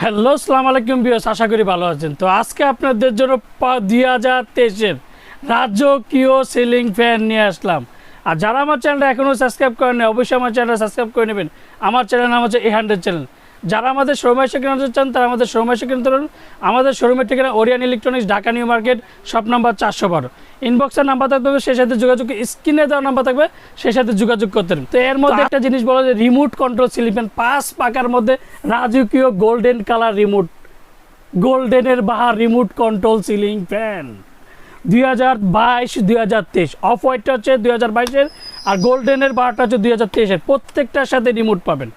Hello আসসালামু আলাইকুম viewers, আশা করি ভালো আছেন। তো আজকে আপনাদের জন্য 2023-এর রাজকীয় সিলিং ফ্যান নিয়ে আসলাম। আর যারা আমার চ্যানেলটা এখনও সাবস্ক্রাইব করেনি অবশ্যই আমার চ্যানেলটা সাবস্ক্রাইব করে নেবেন। আমার চ্যানেলের নাম হচ্ছে A100 চ্যানেল। যারা আমাদের শোরুমে এসে কিনতে চান তারা আমাদের শোরুমে এসে কিনতে পারেন। আমাদের শোরুমের ঠিকানা Orient Electronics, Dhaka New Market, shop number 412। ইনবক্সের নাম্বার থাকবে, সেই সাথে যোগাযোগ, স্ক্রিনে দেওয়ার নাম্বার থাকবে, সেই সাথে যোগাযোগ করতে পারেন। তো এর মধ্যে একটা জিনিস বলা যায়, রিমোট কন্ট্রোল সিলিং ফ্যান 5 পাকার মধ্যে রাজকীয় গোল্ডেন কালার রিমোট, গোল্ডেনের বাহার remote control ceiling fan 2022-2023। Off হোয়াইটটা হচ্ছে 2022-এর, আর গোল্ডেনের বাহারটা হচ্ছে 2023-এর। প্রত্যেকটার সাথে রিমোট পাবেন,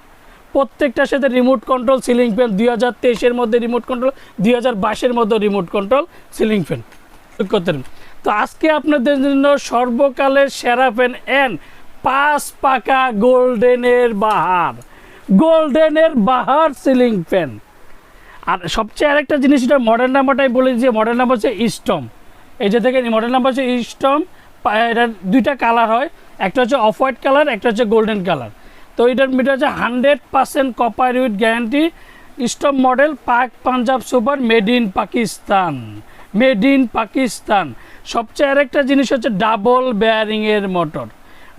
প্রত্যেকটার সাথে রিমোট কন্ট্রোল সিলিং ফ্যান। 2023-এর মধ্যে রিমোট কন্ট্রোল, 2022-এর মধ্যে রিমোট কন্ট্রোল সিলিং ফ্যান করতেন। তো আজকে আপনাদের জন্য সর্বকালের সেরা ফ্যান এন 5 পাকা গোল্ডেনের বাহার, গোল্ডেনের বাহার সিলিং ফ্যান। আর সবচেয়ে আরেকটা জিনিস, এটা মডেল নাম্বারটাই বলে যে মডেল নাম্বার হচ্ছে স্টম। এই যে দেখেন মডেল নাম্বার হচ্ছে স্টম। এটার দুইটা কালার হয়, একটা হচ্ছে অফ হোয়াইট কালার, একটা হচ্ছে গোল্ডেন কালার। তো এটার মিটার হচ্ছে 100% কপার উইথ গ্যারান্টি। স্টম model, Pak Punjab super, made in Pakistan, made in Pakistan. সবচেয়ে আরেকটা জিনিস হচ্ছে ডাবল বেয়ারিংয়ের মোটর,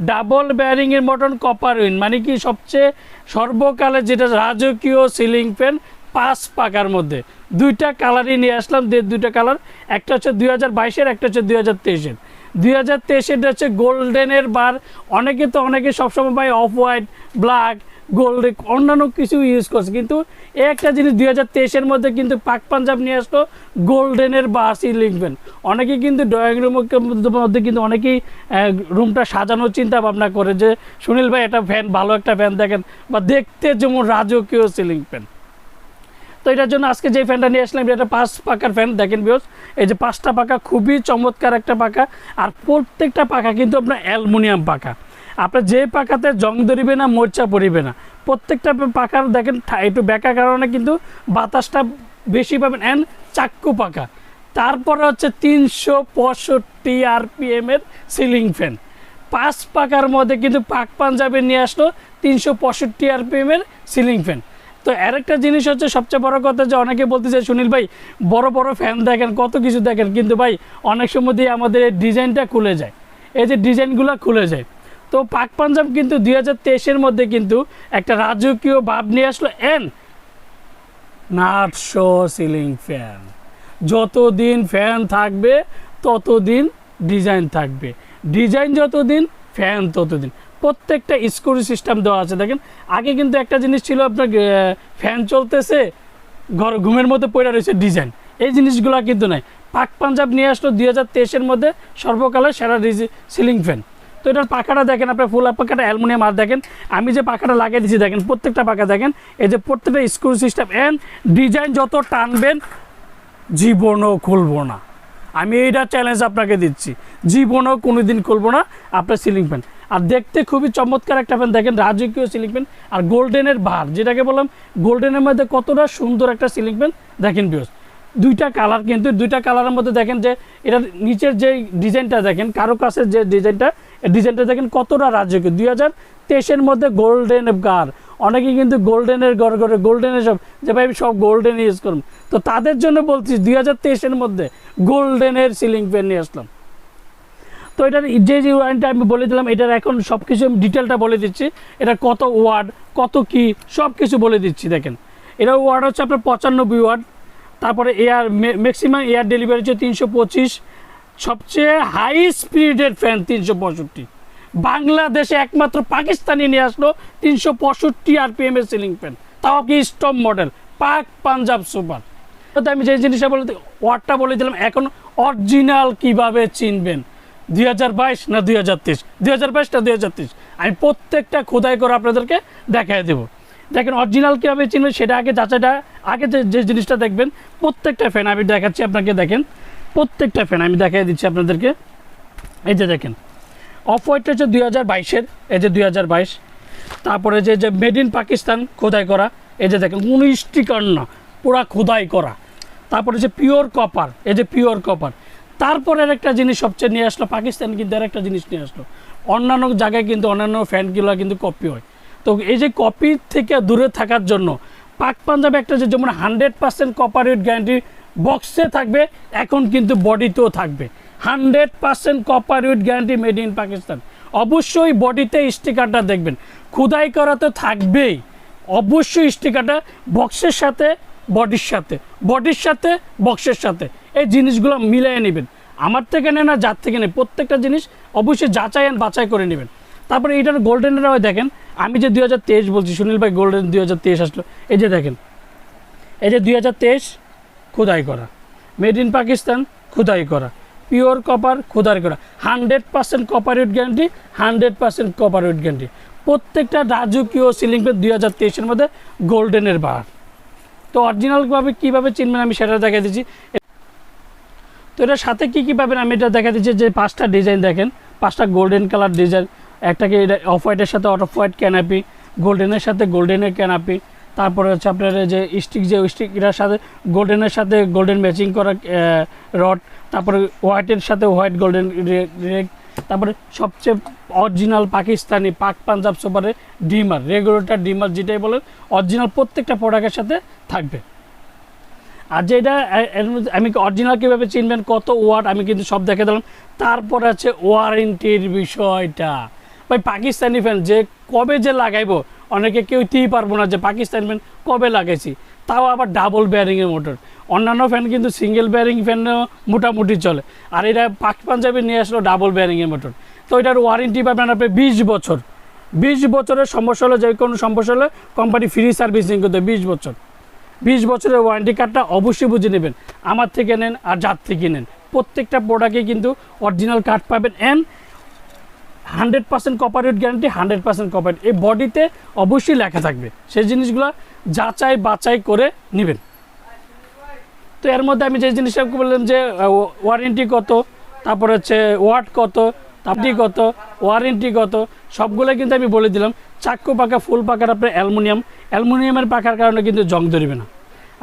ডাবল বেয়ারিংয়ের মোটর কপার উইন, মানে কি সবচেয়ে সর্বকালে যেটা রাজকীয় সিলিং ফ্যান 5 পাকার মধ্যে। দুইটা কালারই নিয়ে আসলাম, দুইটা কালার, একটা হচ্ছে 2022-এর, একটা হচ্ছে 2023-এর। 2023-এর হচ্ছে গোল্ডেনের বার। অনেকে সবসময় ভাই অফ হোয়াইট, ব্ল্যাক, গোল্ড, অন্যান্য কিছু ইউজ করছে, কিন্তু একটা জিনিস 2023-এর মধ্যে কিন্তু পাক পাঞ্জাব নিয়ে আসলো গোল্ডেনের বার সিলিং ফ্যান। অনেকেই কিন্তু ড্রয়িং রুমের মধ্যে কিন্তু অনেকেই রুমটা সাজানোর চিন্তা ভাবনা করে যে সুনীল ভাই এটা ফ্যান, ভালো একটা ফ্যান দেখেন, বা দেখতে যেমন রাজকীয় সিলিং ফ্যান। তো এটার জন্য আজকে যে ফ্যানটা নিয়ে আসলাম, এটা 5 পাকার ফ্যান। দেখেন ভিউয়ার্স, এই যে 5টা পাকা, খুবই চমৎকার একটা পাকা। আর প্রত্যেকটা পাকা কিন্তু আপনার অ্যালুমিনিয়াম পাকা। আপনার যে পাকাতে জং ধরিবে না, মোর্চা পড়িবে না। প্রত্যেকটা পাকার দেখেন একটু বেঁকা কারণে কিন্তু বাতাসটা বেশি পাবেন। অ্যান্ড চাক্কু পাকা। তারপরে হচ্ছে 365 RPM-এর সিলিং ফ্যান। 5 পাকার মধ্যে কিন্তু পাক পাঞ্জাবে নিয়ে আসলো 365 RPM-এর সিলিং ফ্যান। তো আরেকটা জিনিস হচ্ছে সবচেয়ে বড় কথা, যে অনেকে বলতে চায় সুনীল ভাই বড় বড় ফ্যান দেখেন, কত কিছু দেখেন, কিন্তু ভাই অনেক সময় দিয়ে আমাদের এই ডিজাইনটা খুলে যায়, এই যে ডিজাইনগুলো খুলে যায়। তো পাক পাঞ্জাব কিন্তু 2023-এর মধ্যে কিন্তু একটা রাজকীয় ভাব নিয়ে আসলো এন 900 সিলিং ফ্যান। যতদিন ফ্যান থাকবে ততদিন ডিজাইন থাকবে, ডিজাইন যতদিন ফ্যান ততদিন। প্রত্যেকটা স্ক্রু সিস্টেম দেওয়া আছে। দেখেন আগে কিন্তু একটা জিনিস ছিল, আপনার ফ্যান চলতেছে, ঘুমের মধ্যে পড়ে রয়েছে ডিজাইন, এই জিনিসগুলো কিন্তু নাই। পাক পাঞ্জাব নিয়ে আসলো 2023-এর মধ্যে সর্বকালের সেরা সিলিং ফ্যান। তো এটার পাখাটা দেখেন, আপনার ফুল পাখাটা অ্যালুমিনিয়াম। আর দেখেন আমি যে পাখাটা লাগিয়ে দিচ্ছি, দেখেন প্রত্যেকটা পাখা দেখেন, এই যে প্রত্যেকটা স্ক্রু সিস্টেম অ্যান্ড ডিজাইন যত টানবেন জীবনও খুলবো না। আমি এইটা চ্যালেঞ্জ আপনাকে দিচ্ছি, জীবনও কোনোদিন খুলবো না আপনার সিলিং ফ্যান। আর দেখতে খুবই চমৎকার একটা ফ্যান, দেখেন রাজকীয় সিলিং ফ্যান। আর গোল্ডেনের ভার, যেটাকে বললাম গোল্ডেনের মধ্যে কতটা সুন্দর একটা সিলিং ফ্যান। দেখেন ভিউয়ার্স, দুইটা কালার, কিন্তু দুইটা কালারের মধ্যে দেখেন যে এটার নিচের যে ডিজাইনটা দেখেন, কারো কাছের যে ডিজাইনটা দেখেন কতটা রাজকীয়। 2023-এর মধ্যে গোল্ডেন কার, অনেকে কিন্তু গোল্ডেনের করে গোল্ডেনের সব, যে ভাই সব গোল্ডেন ইউজ করুন। তো তাদের জন্য বলছি 2023-এর মধ্যে গোল্ডেনের সিলিং ফ্যান নিয়ে আসলাম। তো এটার যে ওয়ারেন্টি আমি বলে দিলাম, এটার এখন সব কিছু আমি ডিটেলটা বলে দিচ্ছি, এটা কত ওয়াট, কত কি সব কিছু বলে দিচ্ছি। দেখেন এটা ওয়াট হচ্ছে আপনার 95 ওয়াট। তারপরে এয়ার ম্যাক্সিমাম এয়ার ডেলিভারি হচ্ছে 325। সবচেয়ে হাই স্পিডের ফ্যান 365। বাংলাদেশে একমাত্র পাকিস্তানি নিয়ে আসলো 365 RPM-এর সিলিং ফ্যান, তাও কি storm model, Pak Punjab super. তো আমি যে জিনিসটা বলে ওয়াটটা বলে দিলাম। এখন অরিজিনাল কিভাবে চিনবেন, 2022 না 2023, 2022 না 2023, আমি প্রত্যেকটা খোদাই করে আপনাদেরকে দেখাই দেবো। দেখেন অরিজিনাল কীভাবে চিনবেন সেটা আগে যাচাইটা, আগে যে জিনিসটা দেখবেন, প্রত্যেকটা ফ্যান আমি দেখাচ্ছি আপনাকে। দেখেন প্রত্যেকটা ফ্যান আমি দেখাই দিচ্ছি আপনাদেরকে। এই যে দেখেন অফ হোয়াইটটা হচ্ছে 2022-এর, এই যে 2022। তারপরে যে মেড ইন পাকিস্তান খোদাই করা, এই যে দেখেন 19টি কর্ণ পুরা খোদাই করা। তারপরে যে পিওর কপার, এই যে পিওর কপার। তারপরে আরেকটা জিনিস সবচেয়ে নিয়ে আসলো পাকিস্তান, কিন্তু আরেকটা জিনিস নিয়ে আসলো, অন্যান্য জায়গায় কিন্তু অন্যান্য ফ্যানগুলো কিন্তু কপি হয়। তো এই যে কপি থেকে দূরে থাকার জন্য পাক পাঞ্জাবে একটা যে যেমন 100% কপার উইথ গ্যারান্টি বক্সে থাকবে, এখন কিন্তু বডিতেও থাকবে 100% copper with guarantee made in Pakistan. অবশ্যই বডিতে স্টিকারটা দেখবেন, খোদাই করা তো থাকবেই, অবশ্যই স্টিকারটা বক্সের সাথে বডির সাথে, বডির সাথে বক্সের সাথে এই জিনিসগুলো মিলিয়ে নেবেন। আমার থেকে নেন না যার থেকে নেন, প্রত্যেকটা জিনিস অবশ্যই যাচাই আর বাছাই করে নেবেন। তারপরে এটার গোল্ডেনের দেখেন, আমি যে 2023 বলছি, সুনীল ভাই গোল্ডেন 2023 আসলো, এই যে দেখেন, এই যে 2023 খোদাই করা, মেড ইন পাকিস্তান খোদাই করা, পিওর কপার খোদাই করা, 100% copper with guarantee, 100% copper with guarantee. প্রত্যেকটা রাজকীয় সিলিং ফ্যান 2023-এর মধ্যে গোল্ডেনের বার। তো অরিজিনালভাবে কীভাবে চিনবেন আমি সেটা দেখা দিচ্ছি। তো এটার সাথে কী পাবেন আমি এটা দেখা দিচ্ছি, যে 5টা ডিজাইন দেখেন, 5টা গোল্ডেন কালার ডিজাইন, একটাকে এটা অফ হোয়াইটের সাথে অফ হোয়াইট ক্যানাপি, গোল্ডেনের সাথে গোল্ডেনের ক্যানাপি, তারপরে হচ্ছে আপনার যে স্টিক, যে স্টিক এটার সাথে গোল্ডেনের সাথে গোল্ডেন ম্যাচিং করা রড, তারপরে হোয়াইটের সাথে হোয়াইট গোল্ডেন রেগ, তারপরে সবচেয়ে অরিজিনাল পাকিস্তানি পাক পাঞ্জাব সুপারের ডিমার, রেগুলেটর ডিমার যেটাই বলেন, অরিজিনাল প্রত্যেকটা প্রোডাক্টের সাথে থাকবে। আর যেটা আমি অরিজিনাল কীভাবে চিনবেন, কত ওয়াট আমি কিন্তু সব দেখে দিলাম। তারপর আছে ওয়ারেন্টির বিষয়টা। ভাই পাকিস্তানি ফ্যান যে কবে যে লাগাইবো, অনেকে কেউতেই পারবো না যে পাকিস্তানি ফ্যান কবে লাগাইছি, তাও আবার ডাবল বেয়ারিংয়ের মোটর। অন্যান্য ফ্যান কিন্তু সিঙ্গেল বেয়ারিং ফ্যান মোটামুটি চলে, আর এটা পাক পাঞ্জাবে নিয়ে আসলো ডাবল বেয়ারিংয়ের মোটর। তো এটার ওয়ারেন্টি পাবেন আপনি 20 বছর। 20 বছরের সমস্যা হলে, যে কোনো সমস্যা হলে কোম্পানি ফ্রি সার্ভিসিং করতে 20 বছর। 20 বছরের ওয়ারেন্টি কার্ডটা অবশ্যই বুঝে নেবেন, আমার থেকে নেন আর যার থেকে নেন, প্রত্যেকটা প্রোডাক্টে কিন্তু অরিজিনাল কার্ড পাবেন। And 100% copper with guarantee, 100% copper, এই বডিতে অবশ্যই লেখা থাকবে, সেই জিনিসগুলো যাচাই বাছাই করে নেবেন। তো এর মধ্যে আমি যে জিনিসটা বললাম যে ওয়ারেন্টি কত, তারপর হচ্ছে ওয়াট কত, তাপটি কত, ওয়ারেন্টি কত, সবগুলো কিন্তু আমি বলে দিলাম। চাক্কু পাকা, ফুল পাকার আপনার অ্যালুমিনিয়ামের পাকার কারণে কিন্তু জং ধরবে না।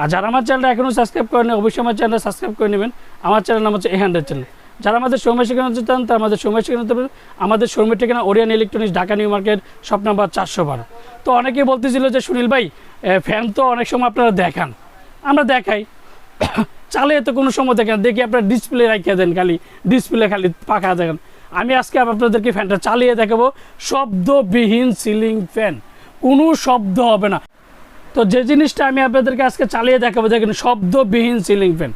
আর যারা আমার চ্যানেলটা এখনও সাবস্ক্রাইব করেন, অবশ্যই আমার চ্যানেলটা সাবস্ক্রাইব করে নেবেন। আমার চ্যানেল নাম হচ্ছে A100 চ্যানেল। যারা আমাদের শোরুমে শেখানো চান তারা আমাদের শোরুমে শেখানো পারেন। আমাদের শোরুমের ঠিকানা Orient Electronics, Dhaka New Market, shop number 412। তো অনেকেই বলতেছিল যে সুনীল ভাই ফ্যান তো অনেক সময় আপনারা দেখান, আমরা দেখাই, চালিয়ে তো কোনো সময় দেখেন, দেখি আপনার ডিসপ্লে রাখিয়ে দেন, খালি ডিসপ্লে খালি পাখা দেখেন। আমি আজকে আপনাদেরকে ফ্যানটা চালিয়ে দেখাবো, শব্দবিহীন সিলিং ফ্যান, কোনো শব্দ হবে না। তো যে জিনিসটা আমি আপনাদেরকে আজকে চালিয়ে দেখাবো, দেখেন শব্দবিহীন সিলিং ফ্যান।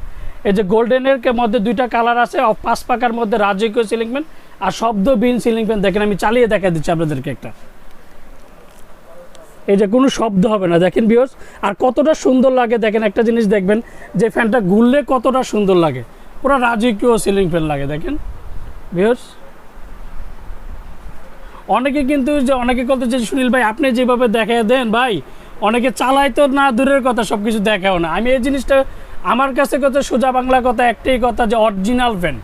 এই যে গোল্ডেনের মধ্যে 2টা কালার আছে, 5 পাকার মধ্যে রাজকীয় সিলিং ফ্যান আর শব্দবিহীন সিলিং ফ্যান। দেখেন আমি চালিয়ে দেখা দিচ্ছি আপনাদেরকে একটা, এই যে কোনো শব্দ হবে না, দেখেন ভিউয়ার্স। আর কতটা সুন্দর লাগে দেখেন, একটা জিনিস দেখবেন যে ফ্যানটা ঘুরলে কতটা সুন্দর লাগে, পুরো রাজকীয় সিলিং ফ্যান লাগে দেখেন ভিউয়ার্স। অনেকে কিন্তু যে অনেকে বলতে যে সুনীল ভাই আপনি যেভাবে দেখায় দেন ভাই, অনেকে চালায় তো না, দূরের কথা সব কিছু দেখাও না। আমি এই জিনিসটা আমার কাছে কথা সোজা বাংলা কথা, একটাই কথা, যে original fan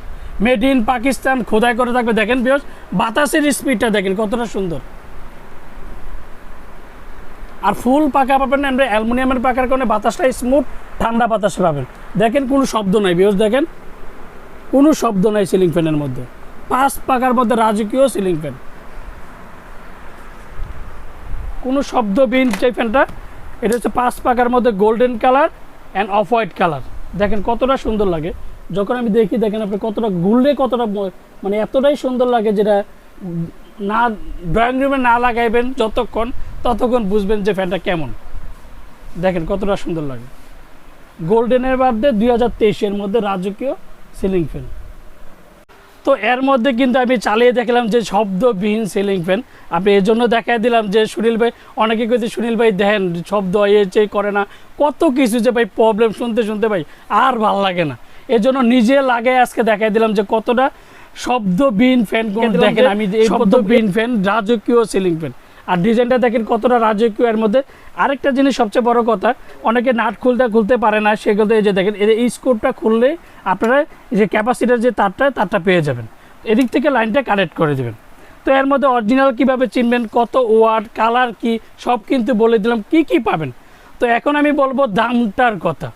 made in Pakistan খোদাই করে থাকবে। দেখেন ভিউয়ার্স, বাতাসের স্পিডটা দেখেন কতটা সুন্দর। আর ফুল পাকা পাবেন না, আমরা অ্যালুমিনিয়ামের পাকার কারণে বাতাসটা স্মুথ ঠান্ডা বাতাসে পাবেন। দেখেন কোনো শব্দ নাই ভিউয়ার্স, দেখেন কোনো শব্দ নাই সিলিং ফ্যানের মধ্যে, 5 পাকার মধ্যে রাজকীয় সিলিং ফ্যান, কোনো শব্দবিহীন যে ফ্যানটা। এটা হচ্ছে 5 পাকার মধ্যে golden colour and off white colour. দেখেন কতটা সুন্দর লাগে যখন আমি দেখি, দেখেন আপনি কতটা ঘুরলে কতটা মানে এতটাই সুন্দর লাগে, যেটা না ড্রয়িং রুমে না লাগাইবেন যতক্ষণ, ততক্ষণ বুঝবেন যে ফ্যানটা কেমন। দেখেন কতটা সুন্দর লাগে, গোল্ডেনের বাদে 2023-এর মধ্যে রাজকীয় সিলিং ফ্যান। তো এর মধ্যে কিন্তু আমি চালিয়ে দেখলাম যে শব্দবিহীন সিলিং ফ্যান। আপনি এর জন্য দেখাই দিলাম যে সুনীল ভাই, অনেকে কইতে সুনীল ভাই দেখেন শব্দ এ করে না, কত কিছু যে ভাই প্রবলেম শুনতে শুনতে ভাই আর ভাল লাগে না। এর জন্য নিজে লাগে আজকে দেখাই দিলাম যে কতটা শব্দবিহীন ফ্যান। দেখেন আমি এই শব্দবিহীন ফ্যান, রাজকীয় সিলিং ফ্যান। আর ডিজাইনটা দেখেন কতটা রাজকীয়। এর মধ্যে আরেকটা জিনিস সবচেয়ে বড় কথা, অনেকে নাট খুলতে পারে না, সেগুলো এই যে দেখেন এই স্ক্রুটা খুললে আপনারা যে ক্যাপাসিটার যে তারটা পেয়ে যাবেন, এদিক থেকে লাইনটা কানেক্ট করে দেবেন। তো এর মধ্যে অরিজিনাল কীভাবে চিনবেন, কত ওয়াট, কালার কি, সব কিন্তু বলে দিলাম কি কি পাবেন। তো এখন আমি বলবো দামটার কথা,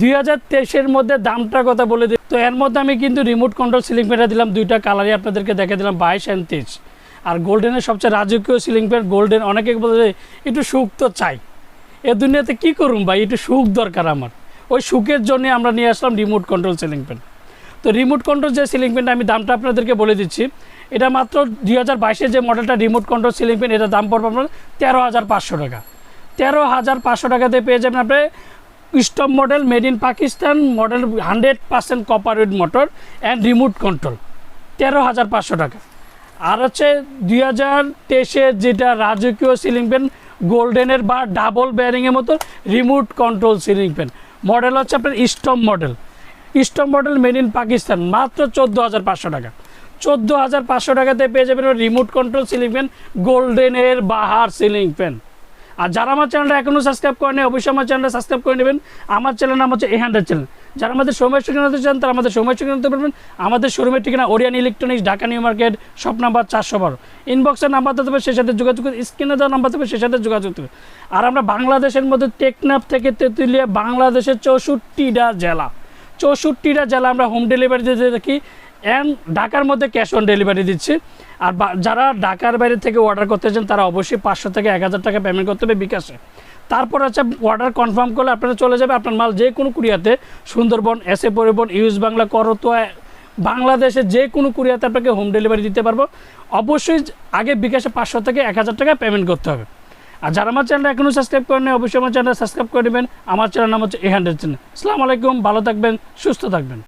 2023-এর মধ্যে দামটার কথা বলে দিই। তো এর মধ্যে আমি কিন্তু রিমোট কন্ট্রোল সিলিং ফ্যানটা দিলাম, 2টা কালারই আপনাদেরকে দেখে দিলাম, 22 আর 23। আর গোল্ডেনের সবচেয়ে রাজকীয় সিলিং ফ্যান গোল্ডেন। অনেকে বলে একটু সুখ তো চাই, এ দুনিয়াতে কী করুম ভাই, একটু সুখ দরকার আমার। ওই সুখের জন্য আমরা নিয়ে আসলাম রিমোট কন্ট্রোল সিলিং ফ্যান। তো রিমোট কন্ট্রোল যে সিলিং ফ্যানটা, আমি দামটা আপনাদেরকে বলে দিচ্ছি। এটা মাত্র 2022 যে মডেলটা রিমোট কন্ট্রোল সিলিং ফ্যান, এটার দাম পড়বে আপনার 13,500 টাকা। 13,500 টাকাতে পেয়ে যাবেন আপনি stop model, made in Pakistan model, 100% copper with motor and remote control, 13,500 টাকা। আর হচ্ছে 2023 যেটা রাজকীয় সিলিং ফ্যান, গোল্ডেনের বা ডাবল ব্যারিংয়ের মতো remote control ceiling fan, model হচ্ছে আপনার stop model. Stop model made in Pakistan, মাত্র 14,500 টাকা। 14,500 টাকাতে পেয়ে যাবেন রিমোট কন্ট্রোল সিলিং ফ্যান, গোল্ডেনের বাহার সিলিং ফ্যান। আর যারা আমার চ্যানেলটা এখনও সাবস্ক্রাইব করেনি, অবশ্যই আমার চ্যানেলটা সাবস্ক্রাইব করে নেবেন। আমার চ্যানেল নাম হচ্ছে A100 চ্যানেল। যারা আমাদের সময় ঠিকানাতে চান তারা আমাদের সময় ঠিকানাতে পারবেন। আমাদের শোরুমের ঠিকানা Orion Electronics, Dhaka New Market, shop number 412। ইনবক্সের নাম্বার দিতে হবে, সেই সাথে যোগাযোগ করতে, স্ক্রিনে দেওয়া নাম্বার দেবে, সেই সাথে যোগাযোগ করতে হবে। আর আমরা বাংলাদেশের মধ্যে টেকনাফ থেকে তেঁতুলিয়া, বাংলাদেশের 64টা জেলা, 64টা জেলা আমরা হোম ডেলিভারি দিতে থাকি। অ্যান্ড ঢাকার মধ্যে ক্যাশ অন ডেলিভারি দিচ্ছি। আর যারা ঢাকার বাইরে থেকে অর্ডার করতে চান তারা অবশ্যই 500 থেকে 1000 টাকা পেমেন্ট করতে হবে বিকাশে। তারপর হচ্ছে অর্ডার কনফার্ম করলে আপনারা চলে যাবে আপনার মাল যে কোনো কুরিয়াতে, সুন্দরবন, এসএ পরিবহন, ইউজ বাংলা, করতোয়া, বাংলাদেশের যে কোনো কুরিয়াতে আপনাকে হোম ডেলিভারি দিতে পারবো। অবশ্যই আগে বিকাশে 500 থেকে 1000 টাকা পেমেন্ট করতে হবে। আর যারা আমার চ্যানেলটা এখনও সাবস্ক্রাইব করেন, অবশ্যই আমার চ্যানেলটা সাবস্ক্রাইব করে নেবেন। আমার চ্যানেল নাম হচ্ছে A100 চ্যানেল। আসসালামু আলাইকুম, ভালো থাকবেন, সুস্থ থাকবেন।